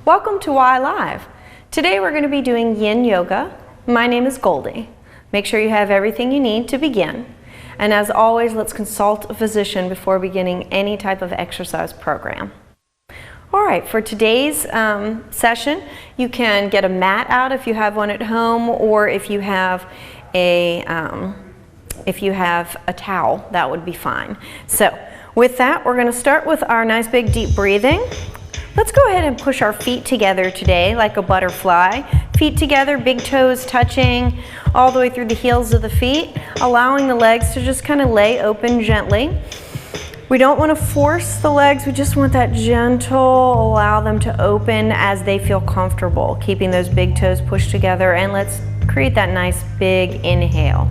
Welcome to Y Live. Today we're going to be doing Yin Yoga. My name is Goldie. Make sure you have everything you need to begin. And as always, let's consult a physician before beginning any type of exercise program. All right, for today's session, you can get a mat out if you have one at home, or if you have a towel, that would be fine. So with that, we're going to start with our nice big deep breathing. Let's go ahead and push our feet together today like a butterfly. Feet together, big toes touching all the way through the heels of the feet, allowing the legs to just kind of lay open gently. We don't want to force the legs, we just want that gentle, allow them to open as they feel comfortable, keeping those big toes pushed together. And let's create that nice big inhale.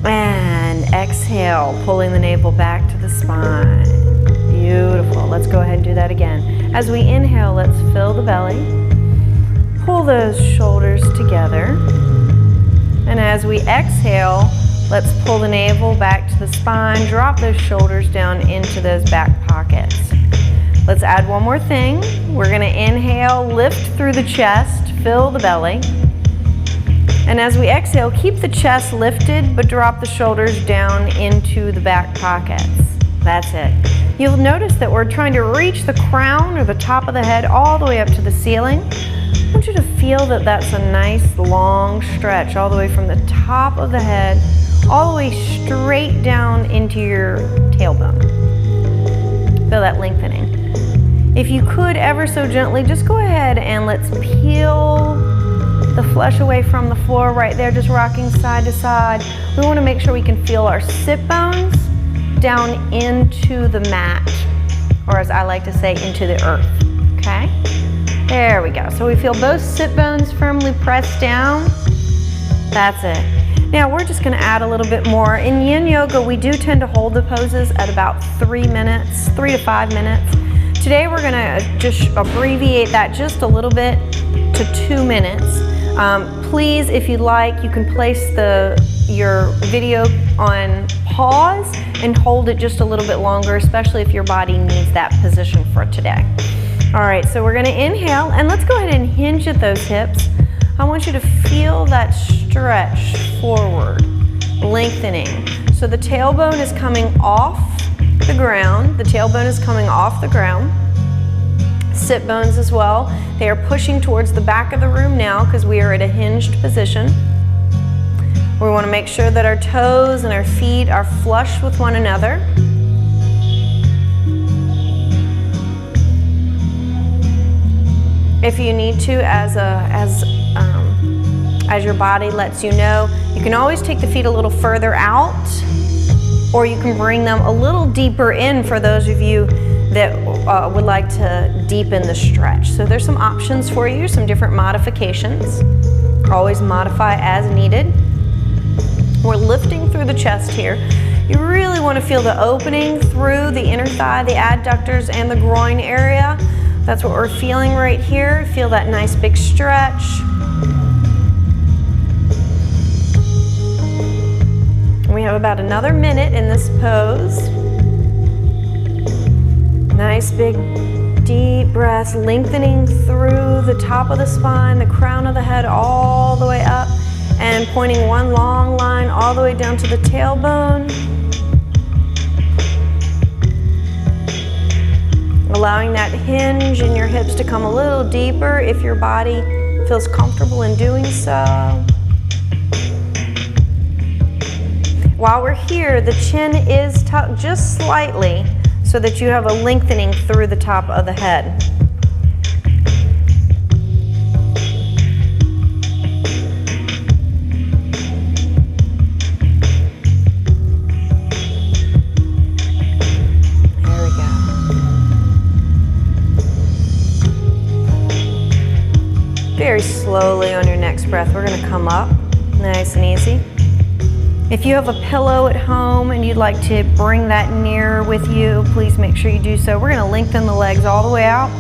And exhale, pulling the navel back to the spine. Beautiful. Let's go ahead and do that again. As we inhale, let's fill the belly. Pull those shoulders together. And as we exhale, let's pull the navel back to the spine. Drop those shoulders down into those back pockets. Let's add one more thing. We're going to inhale, lift through the chest, fill the belly. And as we exhale, keep the chest lifted, but drop the shoulders down into the back pockets. That's it. You'll notice that we're trying to reach the crown or the top of the head all the way up to the ceiling. I want you to feel that that's a nice long stretch all the way from the top of the head all the way straight down into your tailbone. Feel that lengthening. If you could ever so gently, just go ahead and let's peel the flesh away from the floor right there, just rocking side to side. We want to make sure we can feel our sit bones down into the mat, or as I like to say, into the earth. Okay? There we go. So we feel both sit bones firmly pressed down. That's it. Now we're just going to add a little bit more. In Yin Yoga, we do tend to hold the poses at about 3 minutes, 3 to 5 minutes. Today we're going to just abbreviate that just a little bit to 2 minutes. Please, if you'd like, you can place your video on pause and hold it just a little bit longer, especially if your body needs that position for today. All right, so we're going to inhale, and let's go ahead and hinge at those hips. I want you to feel that stretch forward, lengthening. So the tailbone is coming off the ground. The tailbone is coming off the ground. Sit bones as well. They are pushing towards the back of the room now because we are at a hinged position. We want to make sure that our toes and our feet are flush with one another. If you need to, as your body lets you know, you can always take the feet a little further out, or you can bring them a little deeper in for those of you that would like to deepen the stretch. So there's some options for you, some different modifications. Always modify as needed. We're lifting through the chest here. You really want to feel the opening through the inner thigh, the adductors, and the groin area. That's what we're feeling right here. Feel that nice big stretch. We have about another minute in this pose. Nice big deep breaths, lengthening through the top of the spine, the crown of the head all the way up, and pointing one long line all the way down to the tailbone. Allowing that hinge in your hips to come a little deeper if your body feels comfortable in doing so. While we're here, the chin is tucked just slightly so that you have a lengthening through the top of the head. There we go. Very slowly on your next breath, we're going to come up, nice and easy. If you have a pillow at home and you'd like to bring that near with you, please make sure you do so. We're going to lengthen the legs all the way out,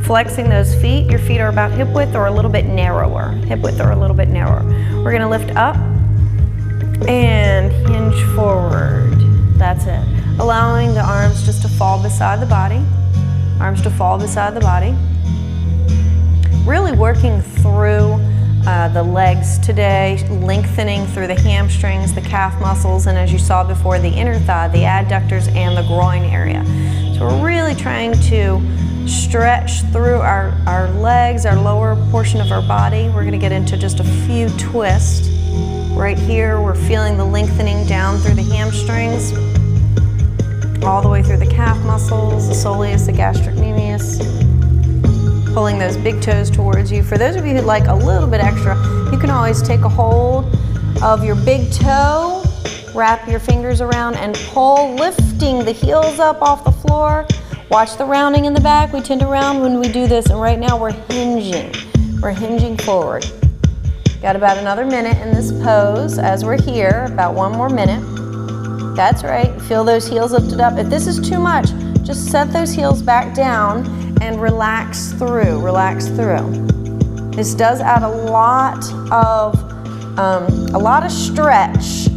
flexing those feet. Your feet are about hip width or a little bit narrower. Hip width or a little bit narrower. We're going to lift up and hinge forward. That's it. Allowing the arms just to fall beside the body. arms to fall beside the body. Really working through the legs today, lengthening through the hamstrings, the calf muscles, and as you saw before, the inner thigh, the adductors, and the groin area. So we're really trying to stretch through our legs, our lower portion of our body. We're going to get into just a few twists. Right here, we're feeling the lengthening down through the hamstrings, all the way through the calf muscles, the soleus, the gastrocnemius, pulling those big toes towards you. For those of you who'd like a little bit extra, you can always take a hold of your big toe, wrap your fingers around and pull, lifting the heels up off the floor. Watch the rounding in the back. We tend to round when we do this, and right now we're hinging. We're hinging forward. Got about another minute in this pose as we're here, about one more minute. That's right, feel those heels lifted up. If this is too much, just set those heels back down and relax through, relax through. This does add a lot of stretch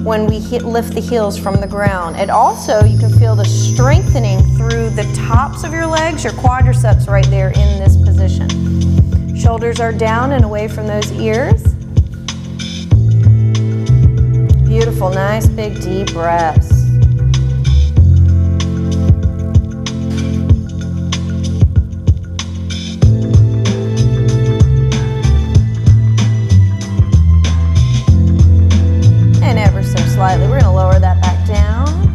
when we lift the heels from the ground. And also, you can feel the strengthening through the tops of your legs, your quadriceps right there in this position. Shoulders are down and away from those ears. Beautiful, nice big deep breaths. And ever so slightly, we're going to lower that back down.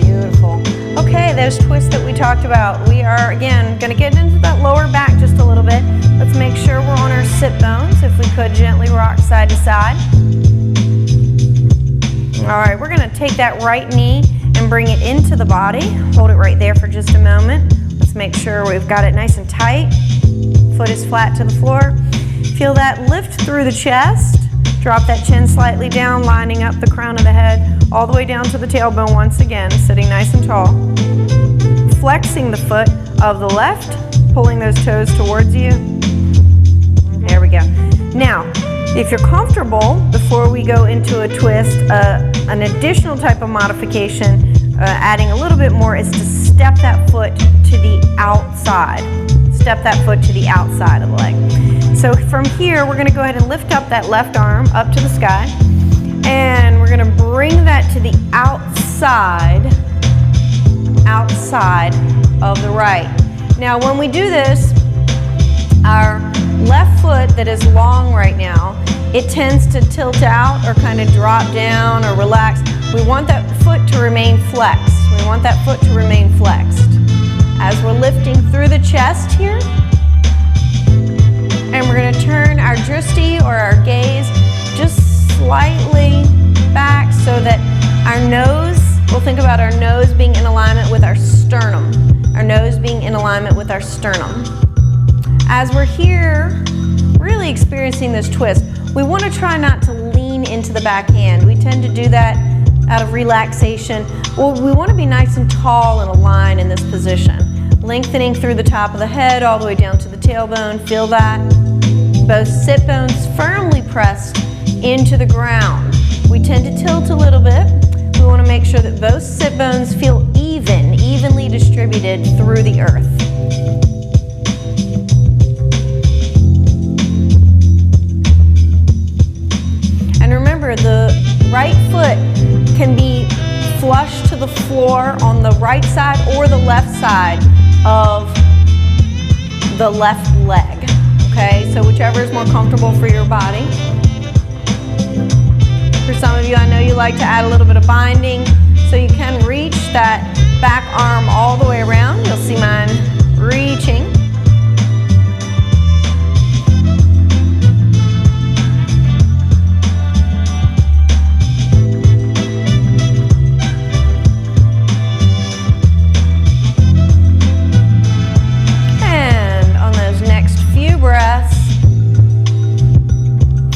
Beautiful. Okay, those twists that we talked about, we are again going to get into that lower back just a little bit. Let's make sure we're on our sit bones. If we could, gently rock side to side. All right, we're going to take that right knee and bring it into the body. Hold it right there for just a moment. Let's make sure we've got it nice and tight. Foot is flat to the floor. Feel that lift through the chest. Drop that chin slightly down, lining up the crown of the head, all the way down to the tailbone once again, sitting nice and tall. Flexing the foot of the left, pulling those toes towards you. There we go. Now, if you're comfortable, before we go into a twist, an additional type of modification, adding a little bit more, is to step that foot to the outside. Step that foot to the outside of the leg. So from here, we're going to go ahead and lift up that left arm up to the sky, and we're going to bring that to the outside of the right. Now, when we do this, our left foot that is long right now, it tends to tilt out or kind of drop down or relax. We want that foot to remain flexed. We want that foot to remain flexed. As we're lifting through the chest here, and we're going to turn our drishti or our gaze just slightly back so that our nose, we'll think about our nose being in alignment with our sternum. Our nose being in alignment with our sternum. As we're here, really experiencing this twist, we want to try not to lean into the back hand. We tend to do that out of relaxation. Well, we want to be nice and tall and aligned in this position. Lengthening through the top of the head all the way down to the tailbone. Feel that. Both sit bones firmly pressed into the ground. We tend to tilt a little bit. We want to make sure that both sit bones feel evenly distributed through the earth. And remember, the right foot can be flush to the floor on the right side or the left side of the left leg. Okay, so whichever is more comfortable for your body. For some of you, I know you like to add a little bit of binding, so you can reach that back arm all the way around. You'll see mine reaching. And on those next few breaths,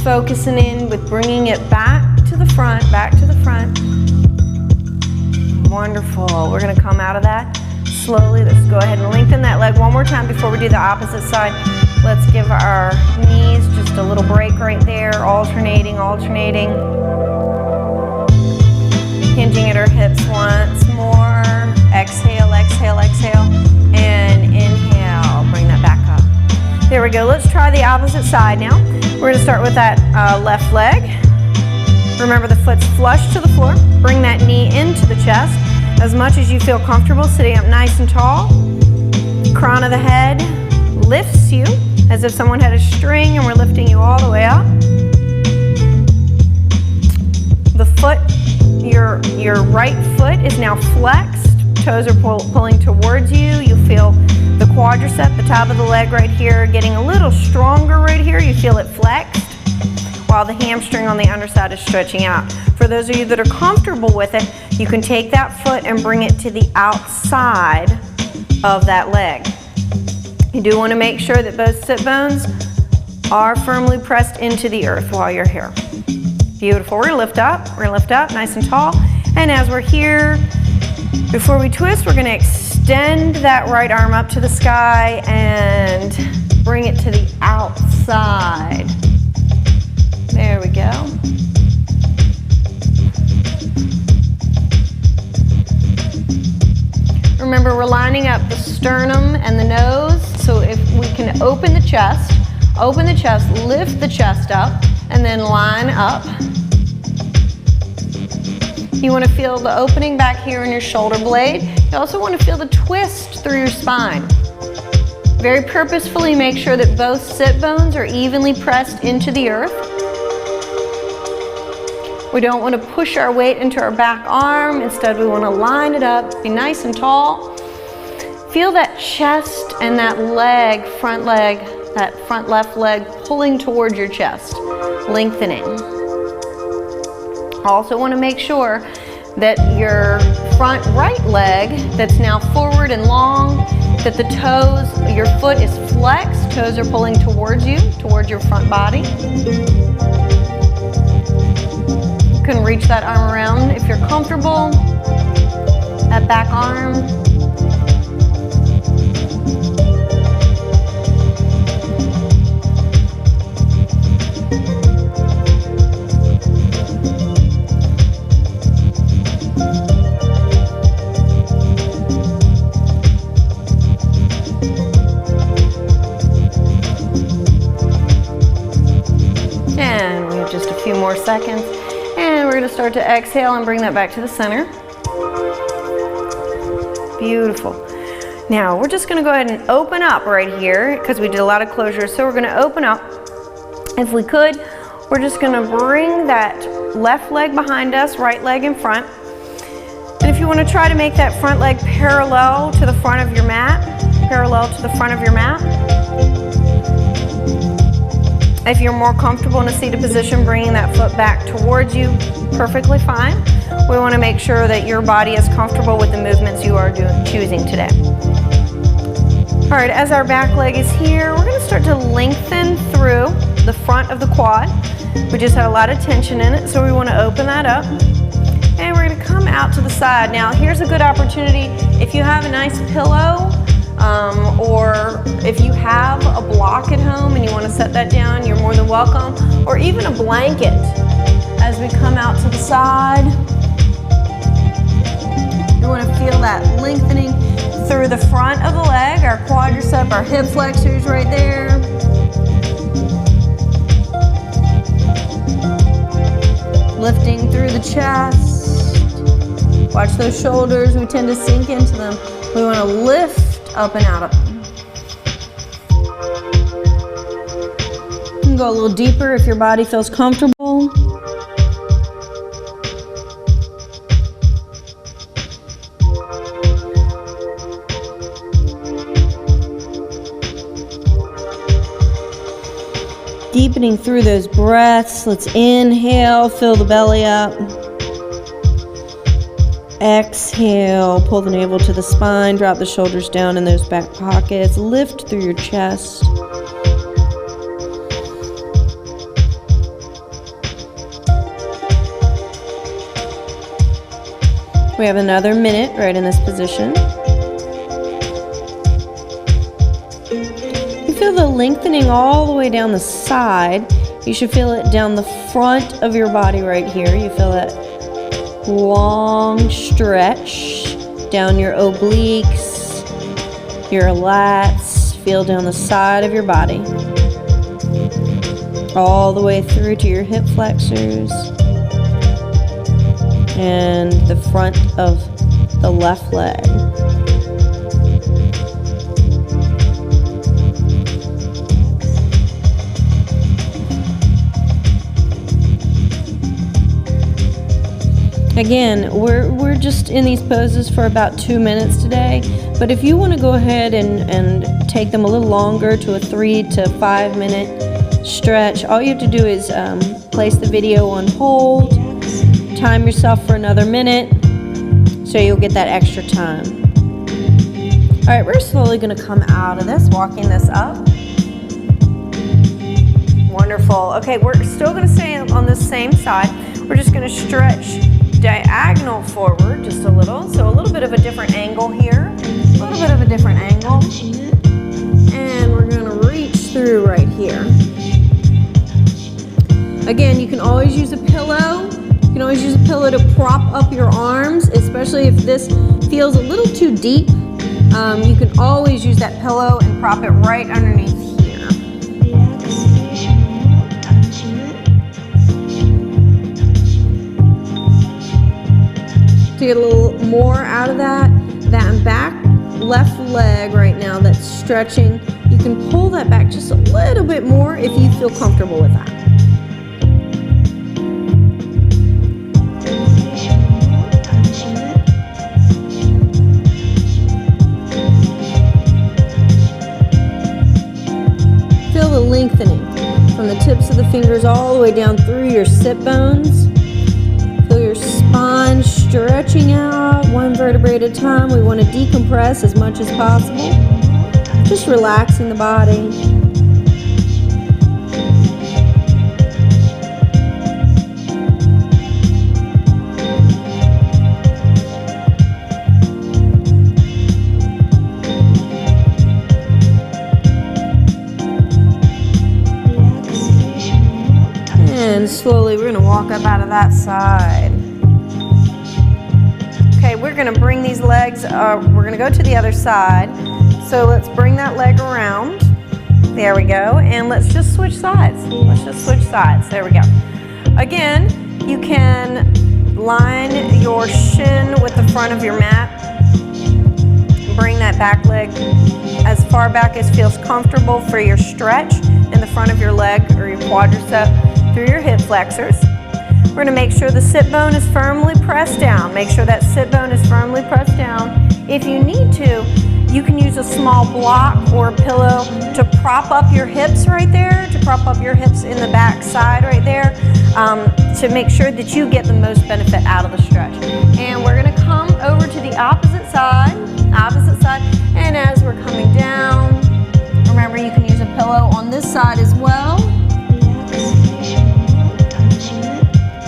focusing in with bringing it back to the front, back to the front. Wonderful. We're going to come out of that slowly. Let's go ahead and lengthen that leg one more time before we do the opposite side. Let's give our knees just a little break right there, alternating. Hinging at our hips once more. Exhale, exhale, exhale. go. Let's try the opposite side now. We're gonna start with that left leg. Remember the foot's flush to the floor. Bring that knee into the chest as much as you feel comfortable, sitting up nice and tall. Crown of the head lifts you as if someone had a string and we're lifting you all the way up. The foot, your right foot is now flexed. Toes are pulling towards you. You feel the quadricep, the top of the leg right here, getting a little stronger right here. You feel it flexed while the hamstring on the underside is stretching out. For those of you that are comfortable with it, you can take that foot and bring it to the outside of that leg. You do want to make sure that both sit bones are firmly pressed into the earth while you're here. Beautiful. We're going to lift up nice and tall. And as we're here, before we twist, we're going to extend that right arm up to the sky and bring it to the outside. There we go. Remember, we're lining up the sternum and the nose. So if we can open the chest, lift the chest up, and then line up. You want to feel the opening back here in your shoulder blade. You also want to feel the twist through your spine. Very purposefully make sure that both sit bones are evenly pressed into the earth. We don't want to push our weight into our back arm. Instead, we want to line it up, be nice and tall. Feel that chest and that leg, that front left leg pulling towards your chest, lengthening. Also want to make sure that your front right leg that's now forward and long, that the toes, your foot is flexed, toes are pulling towards you, towards your front body. You can reach that arm around if you're comfortable, that back arm. Just a few more seconds, and we're going to start to exhale and bring that back to the center. Beautiful. Now we're just going to go ahead and open up right here because we did a lot of closures, so we're going to open up. If we could, we're just going to bring that left leg behind us, right leg in front, and if you want to try to make that front leg parallel to the front of your mat, If you're more comfortable in a seated position, bringing that foot back towards you, perfectly fine. We want to make sure that your body is comfortable with the movements you are choosing today. All right, as our back leg is here, we're going to start to lengthen through the front of the quad. We just had a lot of tension in it, so we want to open that up. And we're going to come out to the side. Now, here's a good opportunity. If you have a nice pillow, or if you have a block at home and you want to set that down, you're more than welcome, or even a blanket as we come out to the side. You want to feel that lengthening through the front of the leg, our quadricep, our hip flexors right there. Lifting through the chest. Watch those shoulders, we tend to sink into them. We want to lift up and out of them. You can go a little deeper if your body feels comfortable. Deepening through those breaths. Let's inhale, fill the belly up. Exhale, pull the navel to the spine, drop the shoulders down in those back pockets, lift through your chest. We have another minute right in this position. You feel the lengthening all the way down the side. You should feel it down the front of your body right here. You feel that long stretch down your obliques, your lats. feel down the side of your body, all the way through to your hip flexors and the front of the left leg. Again, we're just in these poses for about 2 minutes today, but if you want to go ahead and take them a little longer to a 3 to 5 minute stretch, all you have to do is place the video on hold, time yourself for another minute, so you'll get that extra time. All right, we're slowly going to come out of this, walking this up. Wonderful. Okay, we're still going to stay on the same side. We're just going to stretch diagonal forward just a little, so a little bit of a different angle here, a little bit of a different angle, and we're going to reach through right here. Again, you can always use a pillow. You can always use a pillow to prop up your arms, especially if this feels a little too deep. You can always use that pillow and prop it right underneath here. To get a little more out of that back left leg right now that's stretching, you can pull that back just a little bit more if you feel comfortable with that. Feel the lengthening from the tips of the fingers all the way down through your sit bones. Feel your spine stretching out one vertebrae at a time. We want to decompress as much as possible. Just relaxing the body. And slowly we're going to walk up out of that side. Okay, we're going to bring these legs, we're going to go to the other side. So let's bring that leg around. There we go. And let's just switch sides. Let's just switch sides. There we go. Again, you can line your shin with the front of your mat. Bring that back leg as far back as feels comfortable for your stretch in the front of your leg or your quadricep through your hip flexors. We're going to make sure the sit bone is firmly pressed down. Make sure that sit bone is firmly pressed down. If you need to, you can use a small block or a pillow to prop up your hips right there, to prop up your hips in the back side right there, to make sure that you get the most benefit out of the stretch. And we're going to come over to the opposite side, and as we're coming down, remember you can use a pillow on this side as well.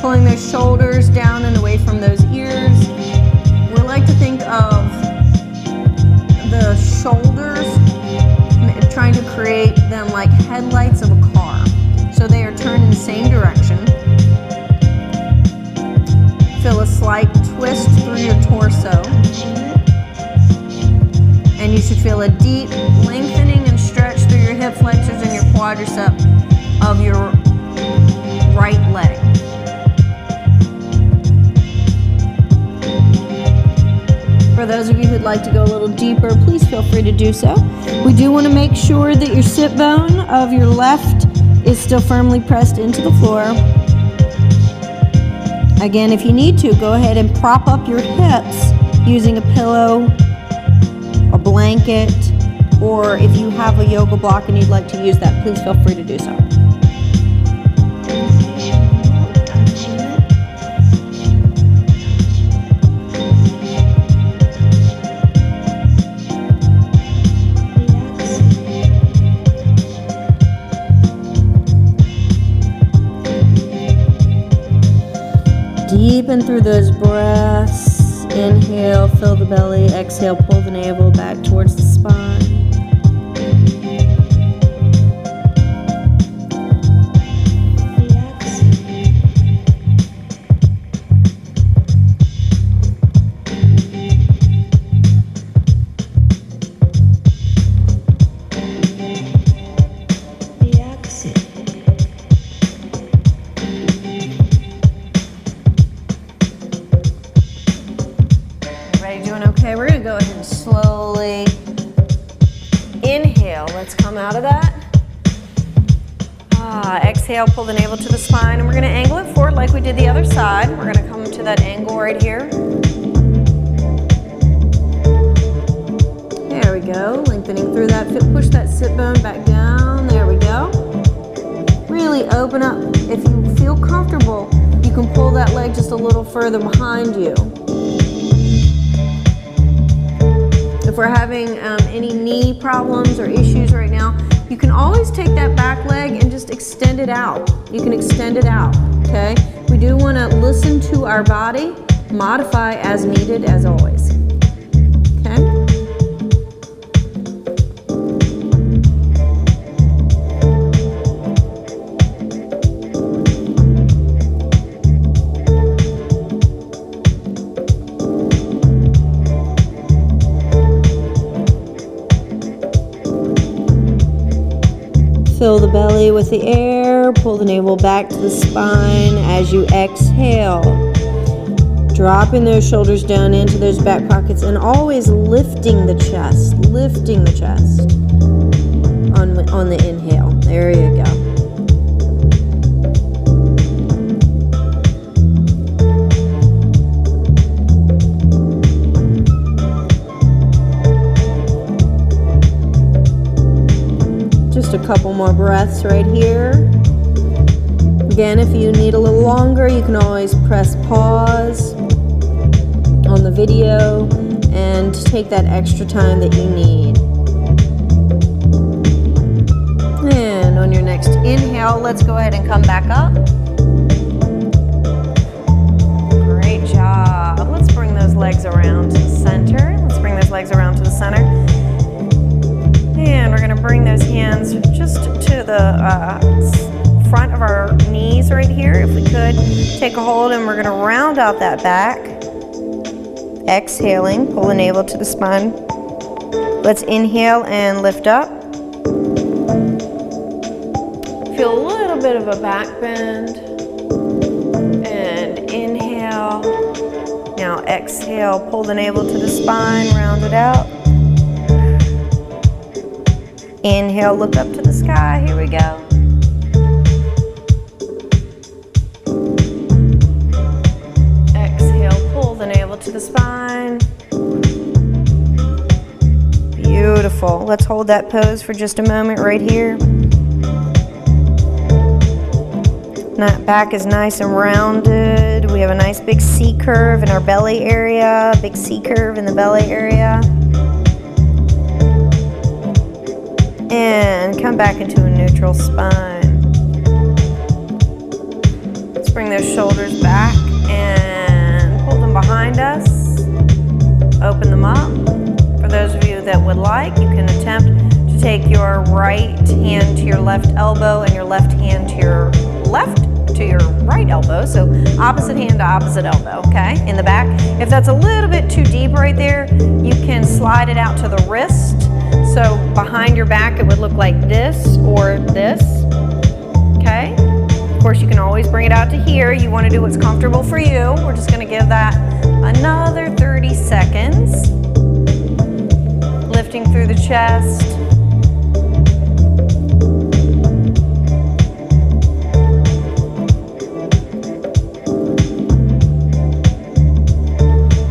Pulling those shoulders down and away from those ears. We like to think of the shoulders, trying to create them like headlights of a car. So they are turned in the same direction. Feel a slight twist through your torso. And you should feel a deep lengthening and stretch through your hip flexors and your quadricep of your right leg. For those of you who'd like to go a little deeper, please feel free to do so. We do want to make sure that your sit bone of your left is still firmly pressed into the floor. Again, if you need to, go ahead and prop up your hips using a pillow, a blanket, or if you have a yoga block and you'd like to use that, please feel free to do so. Deepen through those breaths. Inhale, fill the belly. Exhale, pull the navel back towards the spine. let's come out of that. Exhale, pull the navel to the spine, and we're going to angle it forward like we did the other side. We're going to come to that angle right here. There we go, lengthening through that, push that sit bone back down, there we go. Really open up. If you feel comfortable, you can pull that leg just a little further behind you. If we're having any knee problems or issues right now, you can always take that back leg and just extend it out. You can extend it out, okay? We do want to listen to our body, modify as needed as always, okay? Fill the belly with the air, pull the navel back to the spine as you exhale. Dropping those shoulders down into those back pockets and always lifting the chest on the inhale. There you go. Just a couple more breaths right here. Again, if you need a little longer, you can always press pause on the video and take that extra time that you need. And on your next inhale, let's go ahead and come back up. Great job. Let's bring those legs around to the center. Let's bring those legs around to the center. And we're going to bring those hands just to the front of our knees right here. If we could, take a hold, and we're going to round out that back. Exhaling, pull the navel to the spine. Let's inhale and lift up. Feel a little bit of a back bend. And inhale. Now exhale, pull the navel to the spine, round it out. Inhale, look up to the sky. Here we go. Exhale, pull the navel to the spine. Beautiful. Let's hold that pose for just a moment right here. That back is nice and rounded. We have a nice big C curve in our belly area, big C curve in the belly area. And come back into a neutral spine. Let's bring those shoulders back and pull them behind us. Open them up. For those of you that would like, you can attempt to take your right hand to your left elbow and your left hand to your right elbow. So opposite hand to opposite elbow, okay, in the back. If that's a little bit too deep right there, you can slide it out to the wrist. So behind your back, it would look like this or this, okay? Of course, you can always bring it out to here. You want to do what's comfortable for you. We're just going to give that another 30 seconds. Lifting through the chest.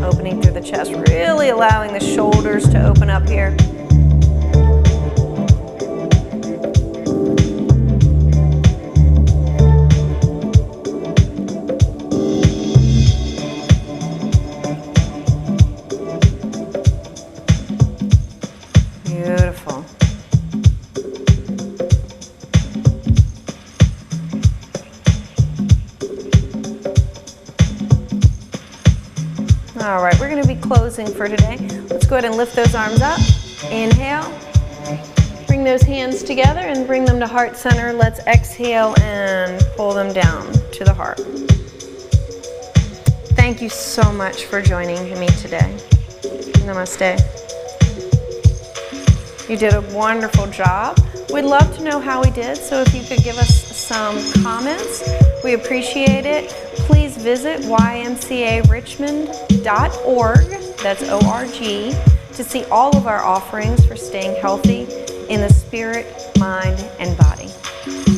Opening through the chest, really allowing the shoulders to open up here. Beautiful. All right, we're going to be closing for today. Let's go ahead and lift those arms up. Inhale. Bring those hands together and bring them to heart center. Let's exhale and pull them down to the heart. Thank you so much for joining me today. Namaste. You did a wonderful job. We'd love to know how we did, so if you could give us some comments, we appreciate it. Please visit YMCARichmond.org, that's O-R-G, to see all of our offerings for staying healthy in the spirit, mind, and body.